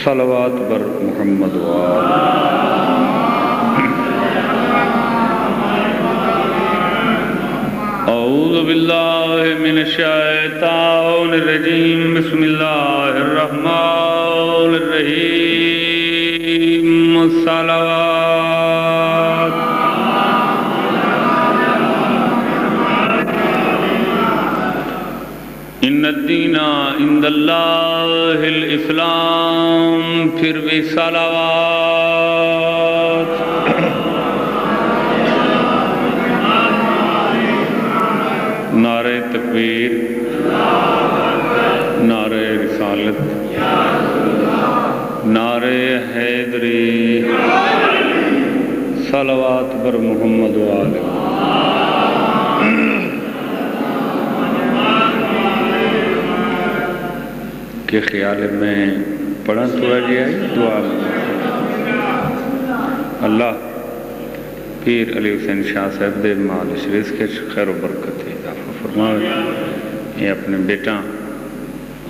صلوات بر محمد وآل اعوذ باللہ من الشیطان الرجیم بسم اللہ الرحمن الرحیم صلوات ان الدین عند اللہ الاسلام پھر بھی صلوات نعرہ تکبیر نعرہ رسالت نعرہ حیدری صلوات بر محمد وآلہ کے خیال میں پڑھا تھوڑا جی آئی دعا اللہ پیر علی حسین شاہ صاحب دے مال شریف کے خیر و برکت اضافہ فرمائے یہ اپنے بیٹا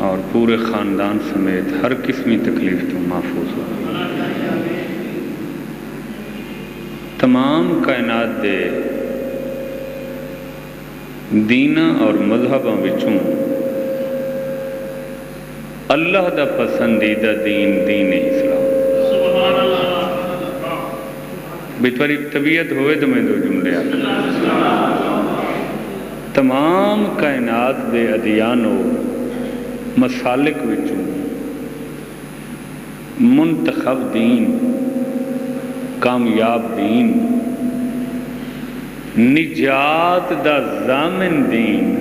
اور پورے خاندان سمیت ہر قسمی تکلیف تو محفوظ ہو تمام کائنات دے دینہ اور مذہباں وچوں اللہ دا پسندیدہ دین دین اسلام بتواری طبیعت ہوئے تو میں دو جملے آتا تمام کائنات دے ادیان و مسالک وچوں منتخب دین کامیاب دین نجات دا ضامن دین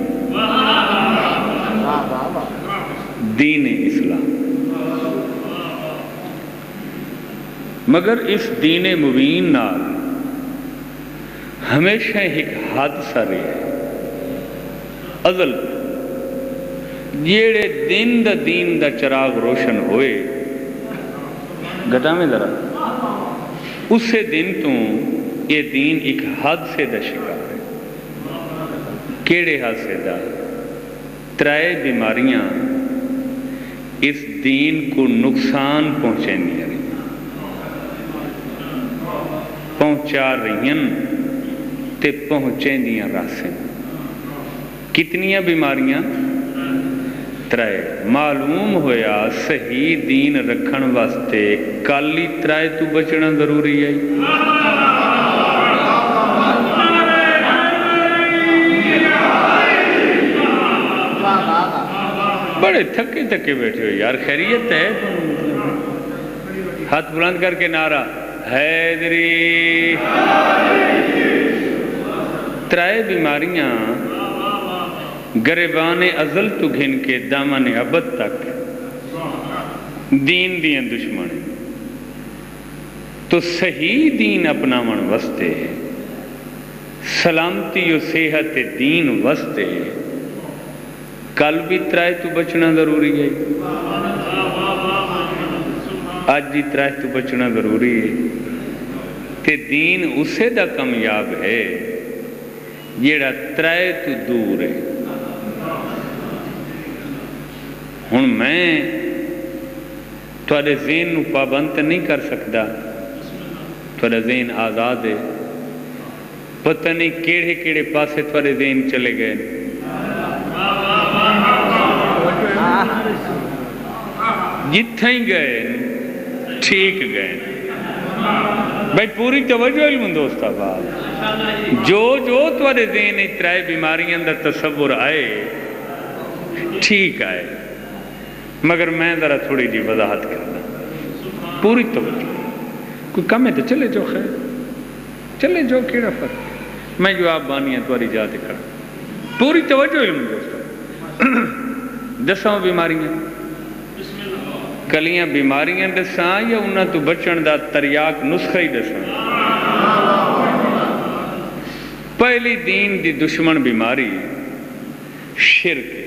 دین اسلام مگر اس دین مبین نال ہمیشہ ایک حادثہ رہا ہے ازل جیڑے دن دا دین دا چراغ روشن ہوئے گھٹا میں ذرا اسے دن تو یہ دین ایک حادثے دا شکار ہے کیڑے حادثے دا ترائے بیماریاں اس دین کو نقصان پہنچا رہی تے پہنچیں دیاں راسیں کتنیاں بیماریاں ترائے معلوم ہویا صحیح دین رکھن واسطے کالی ترائے تو بچنا ضروری ہے بڑے تھکے تھکے بیٹھے ہو یار خیریت ہے ہاتھ بلند کر کے نعرہ حیدری ترائے بیماریاں گریبان ازل تو گھن کے دامن ابد تک دین دیاں دشمن تو صحیح دین اپنا من وستے سلامتی و صحت دین وستے کل بھی ترائے تو بچنا ضروری ہے آج بھی ترائے تو بچنا ضروری ہے تے دین اسے دا کامیاب ہے جیڑا ترائے تو دور ہے ہن میں تھوڑے ذہن نو پابند نہیں کر سکتا تھوڑا ذہن آزاد ہے پتہ نہیں کیڑے کیڑے پاسے تھوڑے ذہن چلے گئے جتھیں ہی گئے ٹھیک گئے بھائی پوری توجہ علم دوست آباد جو تھوڑے ذہن اترائے بیماریاں اندر تصور آئے ٹھیک آئے مگر میں ذرا تھوڑی جی وضاحت کرنا پوری توجہ کوئی کم ہے تو چلے جو خیر چلے جو کیڑا فرق میں جو آپ بانیاں تھوڑی جات کر پوری توجہ علم دوست دساں بیماریاں کلیاں بیماریاں دساں یا انہاں تو بچن دا تریاک نسخہ ہی دساں پہلی دین دی دشمن بیماری شرک ہے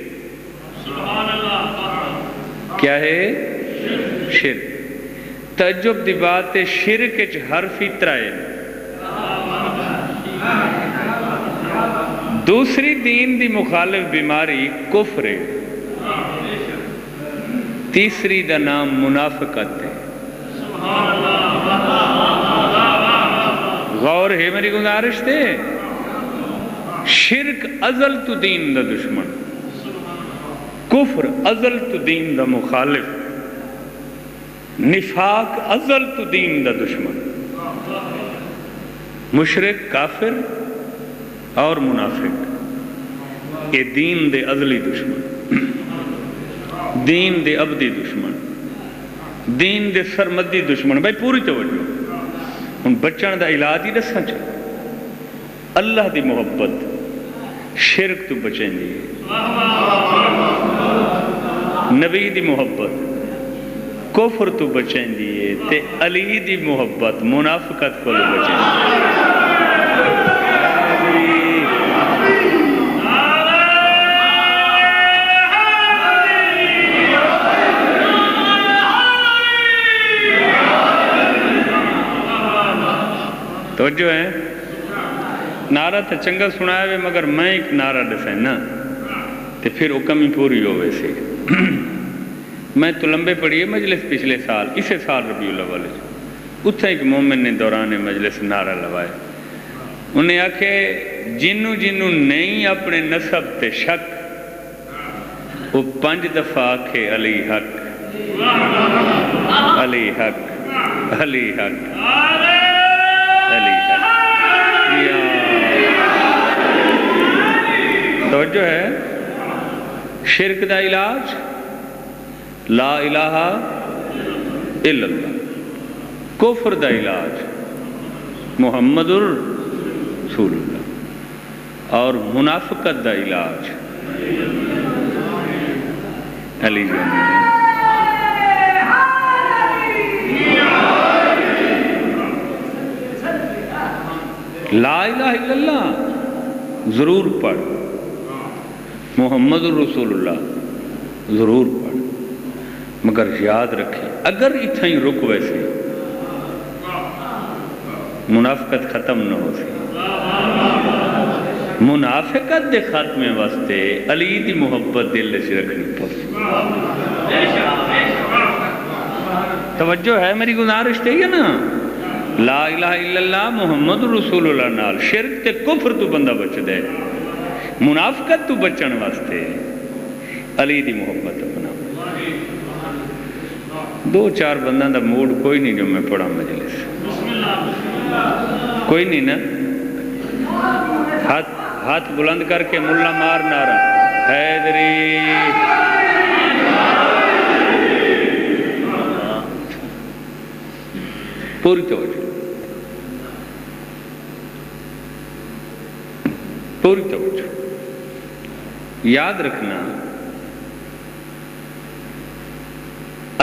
کیا ہے شرک تعجب دی بات ہے شرک حرفی ترائے دوسری دین دی مخالف بیماری کفر ہے تیسری دا نام منافقت ہے۔ غور ہے میری گزارش تے، شرک ازل تو دین دا دشمن، کفر ازل تو دین دا مخالف، نفاق ازل تو دین دا دشمن، مشرک کافر اور منافق یہ دین دے ازلی دشمن، دین دے ابدی دشمن، دین دے سرمدی دشمن۔ بھائی پوری توجہ، ان بچن دا علاج ہی دساں چاہیے۔ اللہ دی محبت شرک تو بچیں دی، نبی دی محبت کفر تو بچیں دی، تے علی دی محبت منافقت کو بچیں دی۔ توجہ ہے، نعرہ تو چنگا سنایا ہوئے مگر میں ایک نعرہ دسیں نا تے پھر حکم ہی پوری ہوئے سے۔ میں تو لمبے پڑھی ہے مجلس پچھلے سال، اسے سال ربیع الاول اتھا ایک مومن نے دوران مجلس نعرہ لوائے، انہیں آکھے جنوں جنوں نہیں اپنے نسب تے شک، وہ 5 دفعہ آکھے علی حق علی حق علی حق علی حق۔ توجہ ہے، شرک دا علاج لا الہ الا اللہ، کفر دا علاج محمد رسول اللہ، اور منافقت دا علاج علی جان۔ لا الہ الا اللہ ضرور پڑھ، محمد رسول اللہ ضرور پڑھ، مگر یاد رکھیں اگر اتھا ہی رک ویسے منافقت ختم نہ ہو سی۔ منافقت دے خاتمے واسطے علی دی محبت دل سے رکھنی پڑی۔ توجہ ہے میری گزارش تے نا، لا الہ الا اللہ محمد رسول اللہ نال شرک تے کفر تو بندہ بچ دے، منافقت تو بچن واسطے علی دی محبت اپنا۔ 2-4 بندہ دا موڈ کوئی نہیں جو میں پڑھا مجلس، کوئی نہیں نا؟ ہاتھ بلند کر کے ملا مار نعرہ حیدری۔ پوری توجہ، پوری توجہ، یاد رکھنا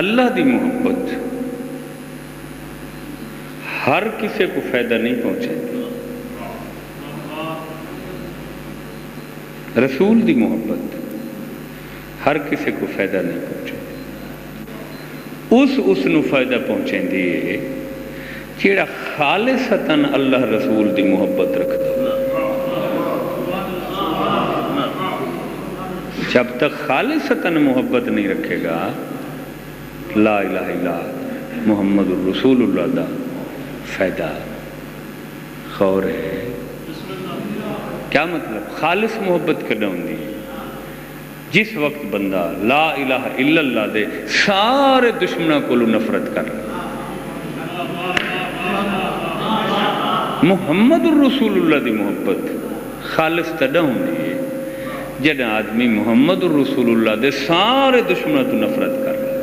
اللہ دی محبت ہر کسی کو فائدہ نہیں پہنچے، رسول دی محبت ہر کسی کو فائدہ نہیں پہنچے، اس نو فائدہ پہنچیں دیئے جیڑا خالصتاً اللہ رسول دی محبت رکھ دو۔ جب تک خالصتاً محبت نہیں رکھے گا لا الہ الا محمد الرسول اللہ دا فائدہ خور ہے۔ کیا مطلب؟ خالص محبت کرنا ہوندی جس وقت بندہ لا الہ الا اللہ دے سارے دشمنوں کو نفرت کر رہا، محمد الرسول اللہ دی محبت خالص تدہ ہوندی ہے جدہ آدمی محمد الرسول اللہ دے سارے دشمنوں تو نفرت کر رہا۔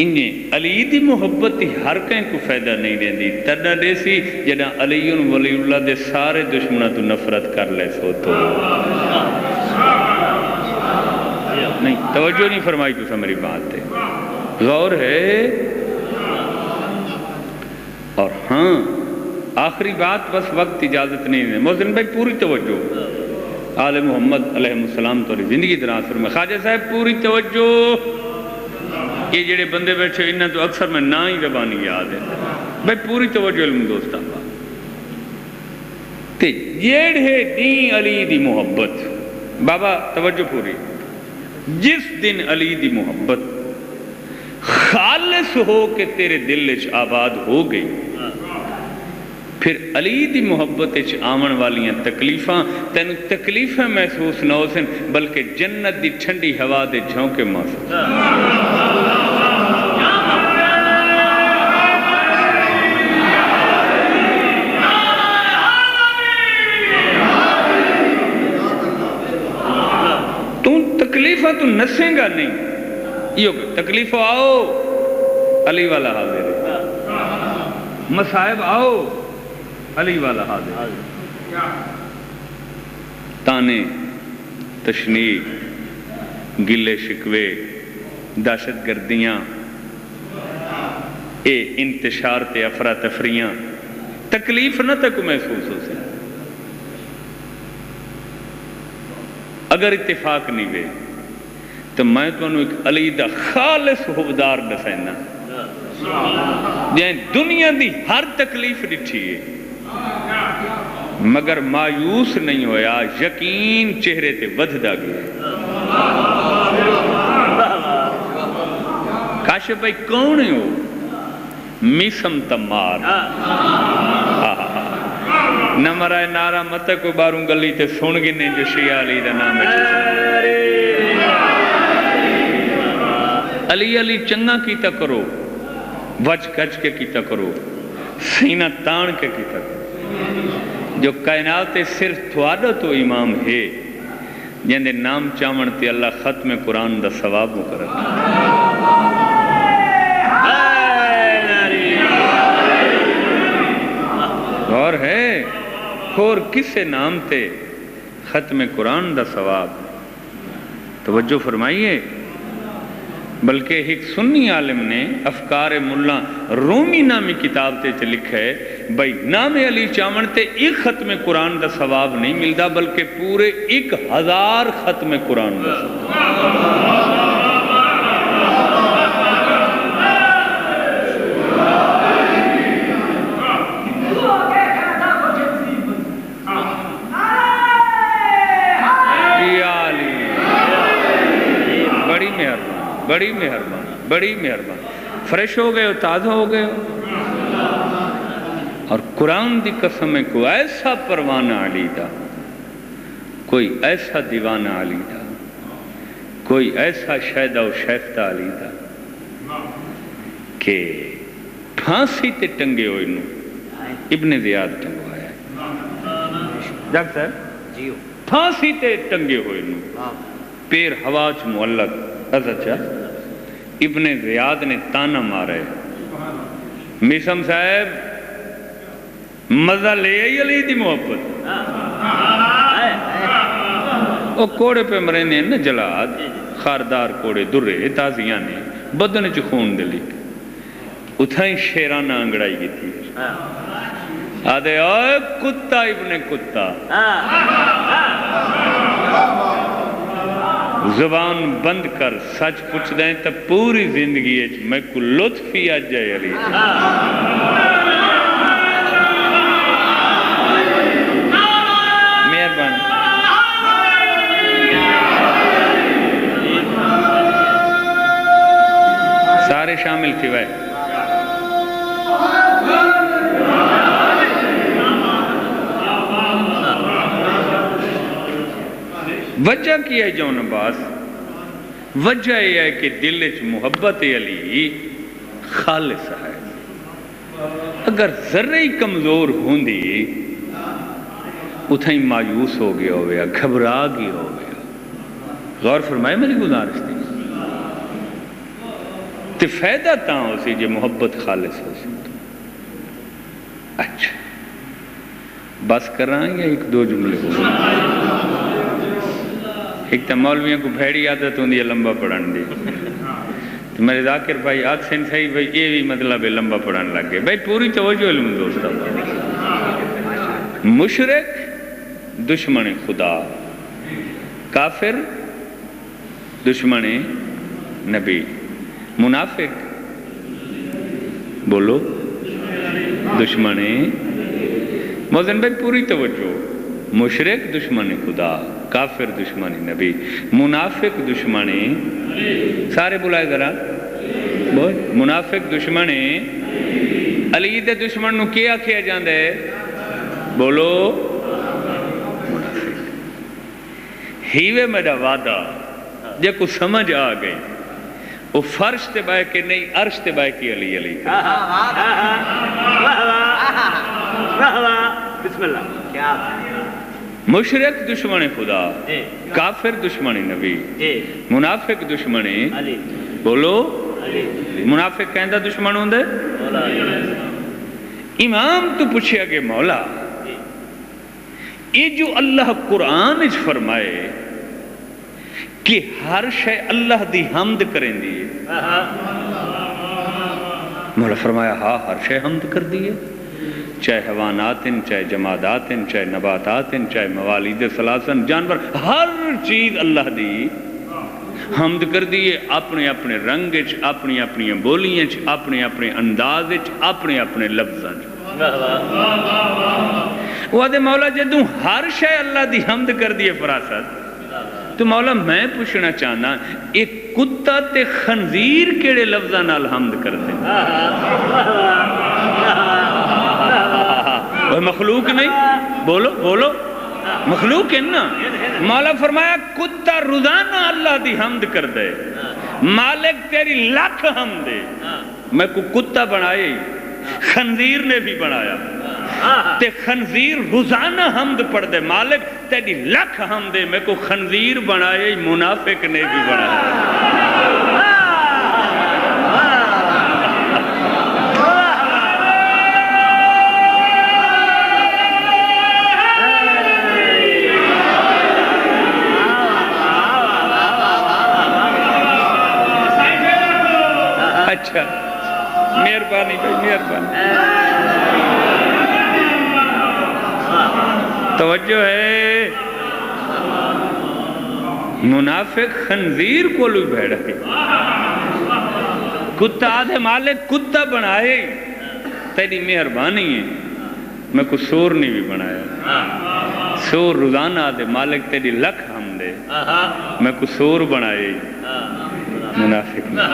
انہیں علی دی محبت ہر کہیں کو فائدہ نہیں دیں دی، تدہ دے سی جدہ علی ولی اللہ دے سارے دشمنوں تو نفرت کر لے سو تو نہیں۔ توجہ نہیں فرمائی تو سمری بات ہے، غور ہے۔ اور ہاں آخری بات، بس وقت اجازت نہیں ہے، محسن بھائی پوری توجہ، آل محمد علیہ السلام تو زندگی دران فرمائے، خواجہ صاحب پوری توجہ۔ یہ جڑے بندے بیٹھے انہاں تو اکثر میں نہ ہی زبانی یاد ہے، بھائی پوری توجہ علم دوستان با تے جیڑے دین علی دی محبت، بابا توجہ پوری، جس دن علی دی محبت خالص ہو کے تیرے دل وچ آباد ہو گئی، پھر علی دی محبت وچ آمن والیاں تکلیفاں تینوں تکلیفیں محسوس نہ ہو سن، بلکہ جنت دی ٹھنڈی ہوا دے جھونکے محسوس۔ تکلیفہ تو نسیں گا نہیں، یہ تکلیفہ آؤ علی والا حاضر ہے، مصائب آؤ علی والا حاضر ہے، تانے تشنیع گلے شکوے دہشت گردیاں اے انتشار تے افراتفریاں تکلیف نہ تک محسوس ہو سکے۔ اگر اتفاق نہیں وے تو میں تو انہوں ایک علی دا خالص حبدار دسینا جائیں دنیا دی ہر تکلیف ڈٹھی ہے مگر مایوس نہیں ہویا، یقین چہرے تے ودھدا گیا۔ کاشف بھائی کون ہو؟ میسم تمار نہ مرائے نارا مت کو باروں گلی تے سن گنے جو شیعہ علی دا نام ہے علی علی چنگا کیتا کرو، وچ کچ کے کیتا کرو، سینہ تان کے کیتا کرو، جو کائنات صرف تھوڑا تو امام ہے جن دے نام چاون تے اللہ ختم قرآن دا ثواب مقرر اور ہے اور کسے نام تے ختم قرآن دا ثواب۔ توجہ فرمائیے، بلکہ ایک سنی عالم نے افکار ملا رومی نامی کتاب تے لکھا ہے بھائی نام علی چاون تے ایک ختم قرآن دا ثواب نہیں ملدا بلکہ پورے 1000 ختم قرآن دا ثواب۔ بڑی مہربان، بڑی مہربان، فریش ہو گئے ہو، تازہ ہو گئے ہو، اور قرآن دی قسم ہے کوئی ایسا پروانہ علی دا، کوئی ایسا دیوانہ علی دا، کوئی ایسا شہدہ و شیفتہ علی دا کہ پھانسی تے ٹنگے ہوئے نو ابن زیاد ٹنگوایا ہے ڈاکٹر صاحب پھانسی تے ٹنگے ہوئے نو پیر ہواچ معلق اچھا ابن زیاد نے تانا مارا ہے میسم صاحب مزہ لے آئی علی دی محبت او کوڑے پہ مرے نے جلاد خاردار کوڑے درے تازیاں نے بدن چ خون دلی اتھائیں شیرانہ انگڑائی کی تھی آدھے اوے کتا ابن کتا زبان بند کر سچ پوچھ دیں تو پوری زندگی ہے میں کو لطف ہی آج جائے علی مہربان سارے شامل تھی وائے وجہ کی ہے جون عباس وجہ یہ ہے کہ دل وچ محبت علی خالص ہے اگر ذرے ہی کمزور ہوندی اتھیں مایوس ہو گیا ہویا گھبرا گیا ہویا غور فرمائے میری گزارش تھی تو فائدہ تاں ہو سی جو محبت خالص ہو سی اچھا بس کر رہا ہیں یا ایک دو جملے ہو ایک تا مولویوں کو بھیڑی عادت ہوندی ہے لمبا پڑھن دی تو میرے ذاکر بھائی آگ سین صحیح بھائی یہ بھی مطلب ہے لمبا پڑھن لگ گئے بھائی پوری توجہ علم دوستا مشرک دشمن خدا کافر دشمن نبی منافق بولو دشمن موزن بھائی پوری توجہ مشرک دشمن خدا کافر دشمنی نبی، منافق دشمنی سارے بلائے ذرا بول، منافق دشمنی علی دے دشمن نو کیا کیا جاندے ہے بولو منافق۔ ہیوے میرا وعدہ جے کو سمجھ آ گئی وہ فرش تے بائے کے نہیں عرش تے بائے کی علی علی بسم اللہ کیا مشرک دشمن خدا، کافر دشمن نبی، منافق دشمن بولو منافق کہندہ دشمن ہوں دے امام تو پوچھے کہ مولا یہ جو اللہ قرآن اچ فرمائے کہ ہر شے اللہ دی حمد کریں دیئے، مولا فرمایا ہاں ہر شے حمد کر دیئے، چاہے حیوانات چاہے جمادات چاہے نباتات چاہے موالید ثلاثن جانور، ہر چیز اللہ دی حمد کر دیئے اپنے اپنے رنگ اپنی اپنی بولیاں اپنے اپنے انداز اپنے اپنے لفظاں۔ وہ آدھے مولا جدوں ہر شے اللہ دی حمد کر دیئے فراست تو مولا میں پوچھنا چاہنا ایک کتا تے خنزیر کیڑے لفظاں نال حمد کرتے ہیں؟ وہ مخلوق نہیں بولو بولو مخلوق ہے نا۔ مولا فرمایا کتا روزانہ اللہ دی حمد کر دے، مالک تیری لاکھ حمد دے، میں کو کتا بنائے خنزیر نے بھی بنایا تے خنزیر روزانہ حمد پڑھ دے، مالک تیری لاکھ حمد دے، میں کو خنزیر بنائے منافق نے بھی بنایا۔ اچھا مہربانی بھائی مہربانی، توجہ ہے، منافق خنزیر کو لوگ بیڑا ہے، کتا آدھے مالک کتا بنائے تیری مہربانی ہے، میں کو سور نہیں بھی بنایا، سور روزانہ آدھے مالک تیری لکھ حمد ہے، میں کو سور بنائے منافق نہیں۔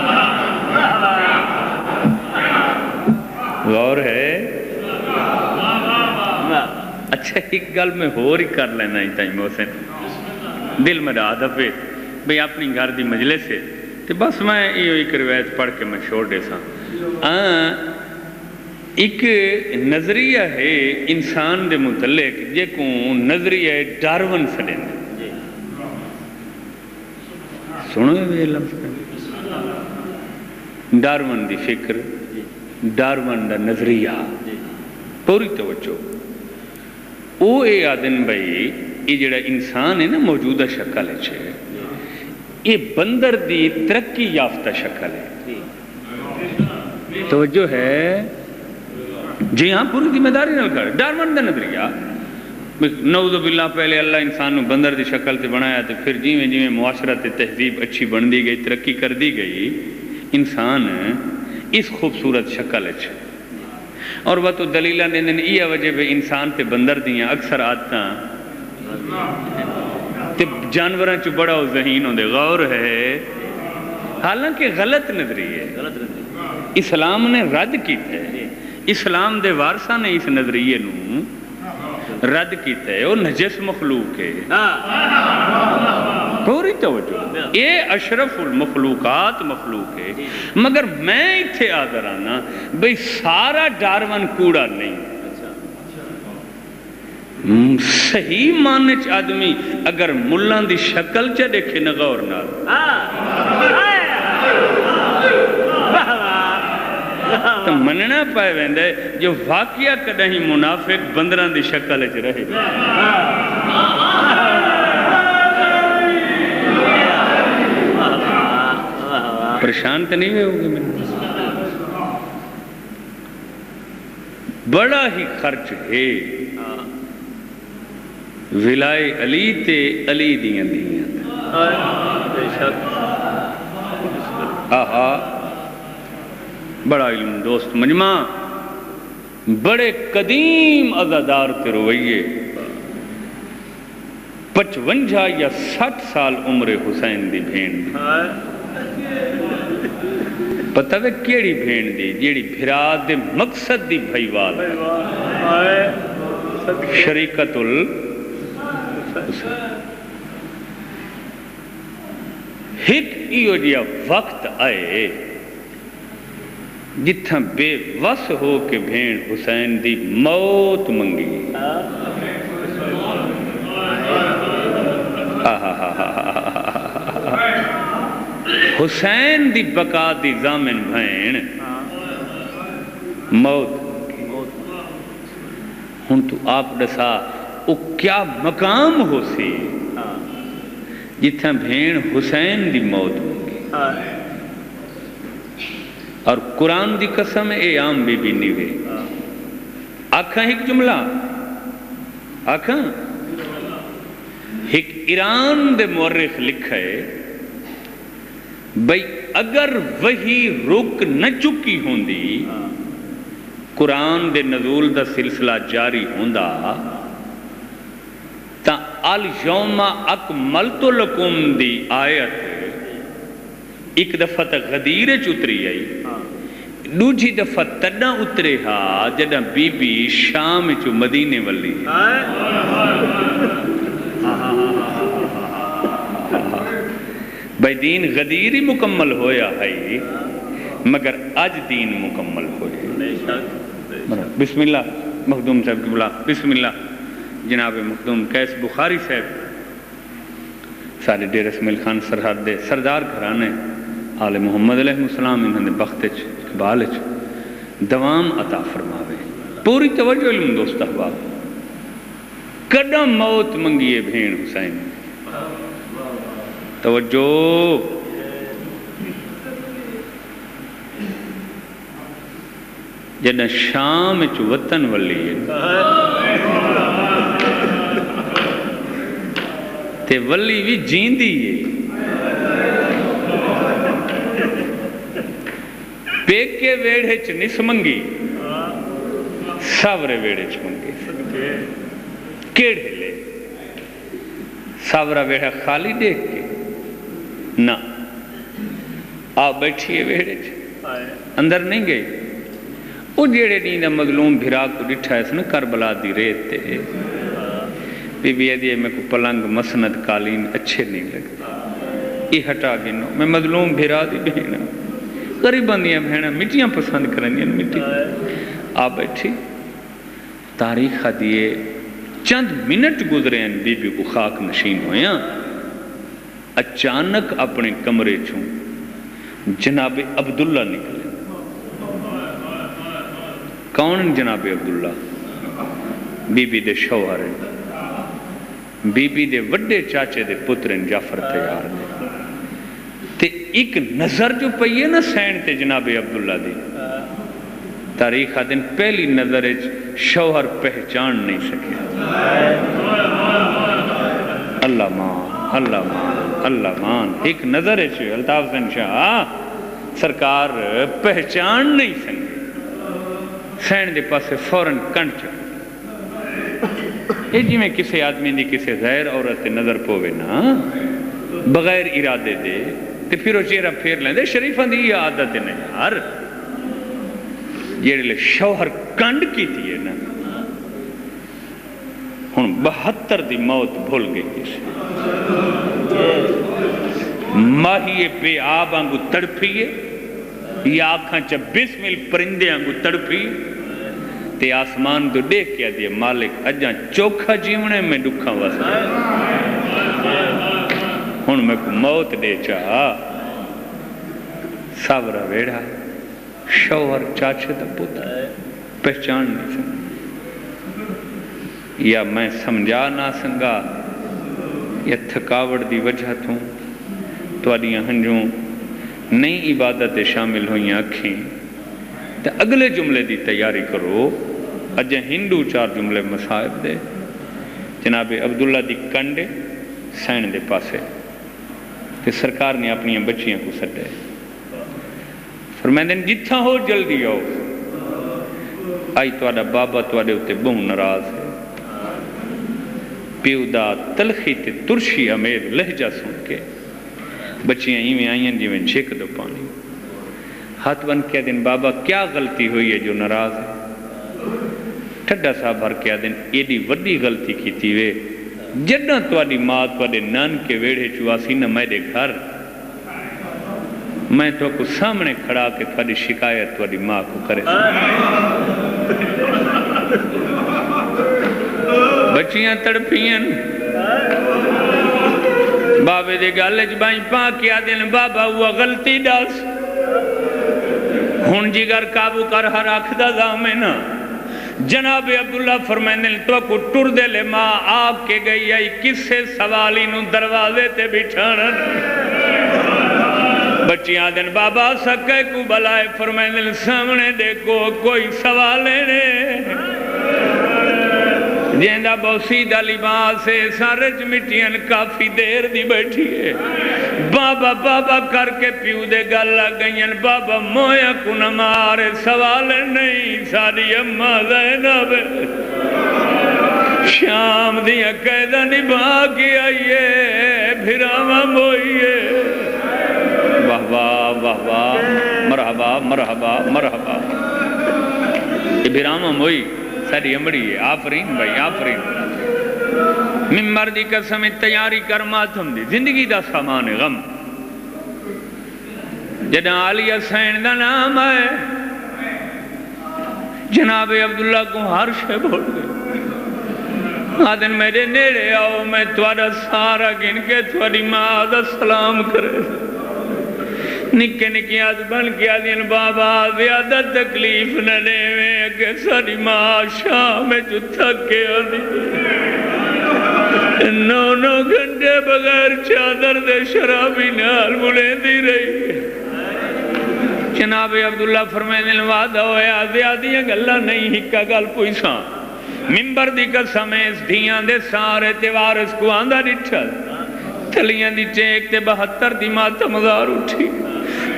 غور ہے۔ اچھا ایک گل میں ہور ہی کر لینا ہی تائیں محسن، دل میں عادت ہے بھئی اپنی گھر دی مجلس سے تو بس میں یہ ایک روایت پڑھ کے میں چھوڑ دے سا۔ ایک نظریہ ہے انسان دے متعلق جے کو نظریہ ڈارون سڑیں سنو یہ لفظ ڈارون دی فکر، ڈارون دا نظریہ پوری توجہ او اے آدن بھائی یہ جڑا انسان ہے نا موجودہ شکل ہے یہ بندر دی ترقی یافتہ شکل ہے، توجہ ہے جی ہاں پوری ذمہ داری نہ کر۔ ڈارون دا نظریہ نعوذ باللہ پہلے اللہ انسان نو بندر دی شکل تے بنایا تو پھر جیویں جیویں معاشرت تہذیب اچھی بن دی گئی ترقی کر دی گئی انسان اس خوبصورت شکل اچھا اور وہ تو دلیلہ نے یہ وجہ بے انسان تے بندر دیاں اکثر آدتاں تے جانوراں چو بڑا ذہین ہوں دے غور ہے، حالانکہ غلط نظریہ ہے، اسلام نے رد کیتا ہے، اسلام دے وارثاں نے اس نظریے نو رد کیتا ہے، وہ نجس مخلوق ہے، پوری توجہ یہ اشرف المخلوقات مخلوق ہے، مگر میں اتھے آدھر آنا بھئی سارا ڈارون کوڑا نہیں، صحیح مانچ آدمی اگر ملان دی شکل چا دیکھے نغور نال تو مننا پائے ویندے جو واقعہ کدہیں منافق بندران دی شکل چ رہے پریشان تو نہیں ہوگی میں بڑا ہی خرچ ہے ولائے علی تے علی دیاں دیاں آہا بڑا علم دوست مجمع بڑے قدیم عزادار تے رویے 55 یا 60 سال عمر حسین دی بھین دی پتہ ہے کیڑی بھین دی جیڑی بھرا دے مقصد دی بھائیوال شریکت ایک ایو جیا وقت آئے جتھاں بے وس ہو کے بھین حسین دی موت منگی حسین دی بقا دی ضامن بھین موت ہن تو آپ دسا او کیا مقام ہو سی جتھاں بھین حسین دی موت ہوگی اور قرآن دی قسم اے عام بی بی نیوے آکھاں ایک جملہ آکھاں ایک ایران دے مورخ لکھا ہے بھئی اگر وہی رک نہ چکی ہوندی قرآن دے نزول دا سلسلہ جاری ہوندا تا الیوم اکملت لکم دی آیت ایک دفعہ تا غدیر اتری آئی دوجی دفعہ تڑا اترے ہا جڑا بی بی شام چو مدینے والی بھائی دین غدیری مکمل ہویا ہے مگر آج دین مکمل ہویا بسم اللہ مخدوم صاحب کی بلا بسم اللہ جناب مخدوم قیس بخاری صاحب سارے ڈیر اسمیل خان سرحد دے سردار گھرانے آل محمد علیہ السلام انہوں نے بختچ اقبالچ دوام عطا فرماوے پوری توجہ علم دوست احباب قدم موت منگیے بھین حسین توجہ جنہ شام چو وطن ولی تے ولی بھی جیندی ہے پیکے ویڑے چ نس منگی ساورے ویڑے چ منگی کیڑے لے ساورہ ویڑا خالی دیکھ کے نہ آپ بیٹھیے ویڑے چ اندر نہیں گئی وہ جیڑے نیندہ مظلوم بھرا کو ڈٹھا ہے اس نے کربلا دی ریت تے بی بی ایدیے میں کو پلنگ مسند قالین اچھے نہیں لگے یہ ہٹا گنو میں مظلوم بھرا دی بہنا قریباً دیا بہنا مٹیاں پسند کریں دیا مٹی آپ بیٹھی تاریخ دیئے چند منٹ گزرے ہیں بی بی کو خاک نشین ہویا اچانک اپنے کمرے چھوں جناب عبداللہ نکلے کون جناب عبداللہ بی بی دے شوہر بی بی دے وڈے چاچے دے پترن جعفر تیار دے تے ایک نظر جو پئیے نا سین تے جناب عبداللہ دی تاریخ دن پہلی نظر شوہر پہچان نہیں سکے اللہ مان اللہ مان اللہ مان ایک نظر الطاف حسین شاہ سرکار پہچان نہیں سکے سین دے پاسے فوراں کنڈ چکے یہ جی میں کسی آدمی دی کسی غیر عورت نظر پوے نا بغیر ارادے دے تے پھر وہ چہرہ پھیر لیں دے شریفاں دی یہ عادت نہیں یار یہ لے شوہر کنڈ کی تھی نا ہن 72 دی موت بھول گئی کسی ماہی پہ آب آنگو تڑپیے یا آنکھاں چا بسمل پرندے آنگو تڑپیے تے آسمان تو دیکھ کیا دیا مالک اجاں چوکھا جیونے میں ڈکھاں واسطے ہن میں کو موت دے چاہا ساورہ ویڑا شوہر چاچے دا پوتا پہچان نہیں سکتا یا میں سمجھا نہ سنگا یا تھکاوڑ دی وجہ تھوں تو آدیاں ہنجوں نئی عبادت شامل ہوئیں اکھیں تو اگلے جملے دی تیاری کرو اجہ ہندو 4 جملے مصائب دے جناب عبداللہ دی کنڈے سین دے پاسے کہ سرکار نے اپنی بچیاں کو سڈے فرمائیں دن جتھا ہو جلدی آؤ آئی توڑا بابا توڑے ہوتے بہن نراز ہے پیو دا تلخی تے ترشی امیر لہجہ سن کے بچیاں ایویں آئیں جی میں جھک دو پانی ہاتھ بن کیا دن بابا کیا غلطی ہوئی ہے جو ناراض ہے ٹھڈا صاحب ہر کیا دن ایڈی وڈی غلطی کی تھی وے جڑا تواڈی ماں تواڈے نان کے ویڑے چواسی نہ میرے گھر میں تو کو سامنے کھڑا کے تواڈی شکایت تواڈی ماں کو کرے بچیاں تڑپیاں بابے دے گالج بائیں پا کیا دن بابا ہوا غلطی ڈاس ہون جگر قابو کر ہر آکھ دا دامنا جناب عبداللہ فرمائنے تو کو ٹر دے لے ماں آپ کے گئی آئی کسے سوالی نو دروازے تے بٹھانا بچیاں دن بابا سکے کو بلائے فرمائنے سامنے دیکھو کوئی سوالے نے جیندہ بوسیدہ لباس ہے سارج مٹیاں کافی دیر دی بیٹھی ہے بابا بابا کر کے پیو دے گالا گئیں بابا مویا کو نمارے سوال نہیں ساری اممہ زینب شام دیا قیدہ نبھا کی آئیے بھراما موئیے واہ واہ واہ واہ مرحبا مرحبا مرحبا بھراما موئی ساری امڑی ہے آفرین بھائی آفرین ممبر دی قسم تیاری کر ماتم دی زندگی دا سامان غم جدہ علی حسین دا نام ہے جناب عبداللہ کو ہر شے بول گئے آدن میرے نیڑے آؤ میں توڑا سارا گن کے توڑی ماں دا سلام کرے نکے نکی آج بن کیا دین بابا زیادہ تکلیف نہ لے میں کہ ساری ماں شام جو تھک کے آدھی 9 گھنٹے بغیر چادر دے شرابی نال بلیں دی رہی جناب عبداللہ فرمائنے وعدہ ہویا زیادیاں گلہ نہیں ہکا گل پوئیساں ممبر دی قسم اس دھیاں دے سارے تیوارس کو آندہ ڈٹھل تھلیاں دی ٹیک تے 72 دی ماتم غار اٹھی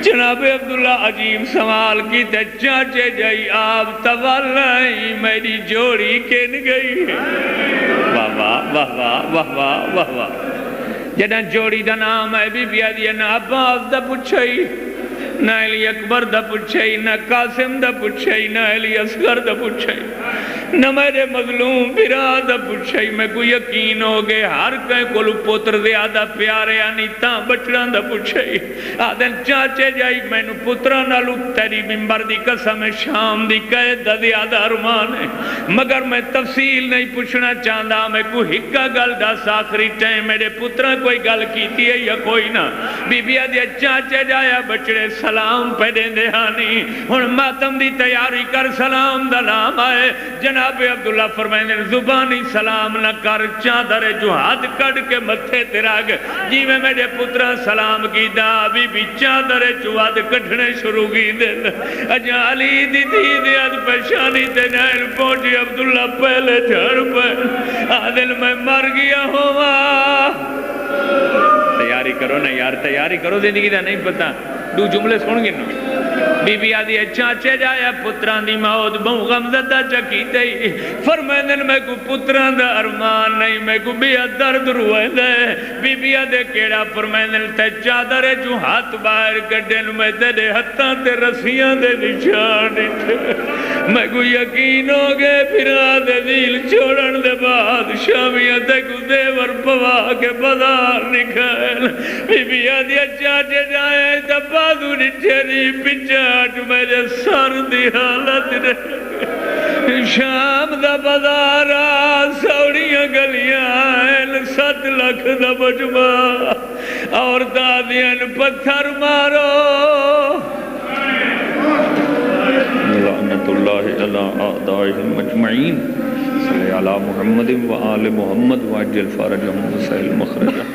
جناب عبداللہ عجیب سوال کی تے چاچے جائی آپ تولائی میری جوڑی کن گئی واہ واہ واہ واہ واہ واہ واہ جدہ جوڑی دا نام ہے بی بی آدیا نہ عباس دا پچھائی نہ علی اکبر دا پچھائی نہ قاسم دا پچھائی نہ علی اصغر دا پچھائی نہ میرے مظلوم برا دا پچھائی میں کو یقین ہو گئے ہر کہیں کلو پوتر زیادہ پیارے آنی تاں بچڑان دا پچھائی آدھن چاچے جائی میں نو پتران نالو تیری ممبر دی قسم شام دی قید دا زیادہ ارمان ہے مگر میں تفصیل نہیں پوچھنا چاہتا میں کو ہکا گل دا ساخری ٹائم میرے پتران کوئی گل کیتی ہے یا کوئی نہ بی بی آدھیا چاچے جایا بچڑے سلام پیڑے دہانی ہن ماتم دی تیاری کر سلام دا نام آئے جناب عبداللہ فرمائنے زبانی سلام نہ کر چادر جو ہاتھ کڑ کے متھے تراغ جی میں میرے پترہ سلام کی دا بی بی چادر جو ہاتھ کٹھنے شروع کی دل اجا علی دی دیت پشانی تے نائل پوٹی عبداللہ پہلے جھڑ پہ آدل میں مر گیا ہوا تیاری کرو نا یار تیاری کرو زندگی دا نہیں پتا دو جملے سن گے نا بی بی آدھی چاچے جایا پتران دی موت بہو غمزدہ چکی دئی فرمائنن میں کو پتران دا ارمان نہیں میں کو بیا درد روئے دے بی بی آدھے کیڑا فرمائنن تے چادر جو ہاتھ باہر گڑن میں دے ہتھاں تے رسیاں دے نشان میں کو یقین ہو گئے پھر آدھے دیل چھوڑن دے بعد شامیاں تے کو دیور پوا کے بازار نکھائل بی بی آدھی چاچے جایا دبادو نچھری پچاٹ میرے سر دی حالت رہے شام دا بازارا سوڑیاں گلیاں 7 لاکھ دا بجمع اور دادیاں پتھر مارو لعنت اللہ علی اعدائهم اجمعین صلی علی محمد و آل محمد و عجل فرجهم وسائل مخرجہ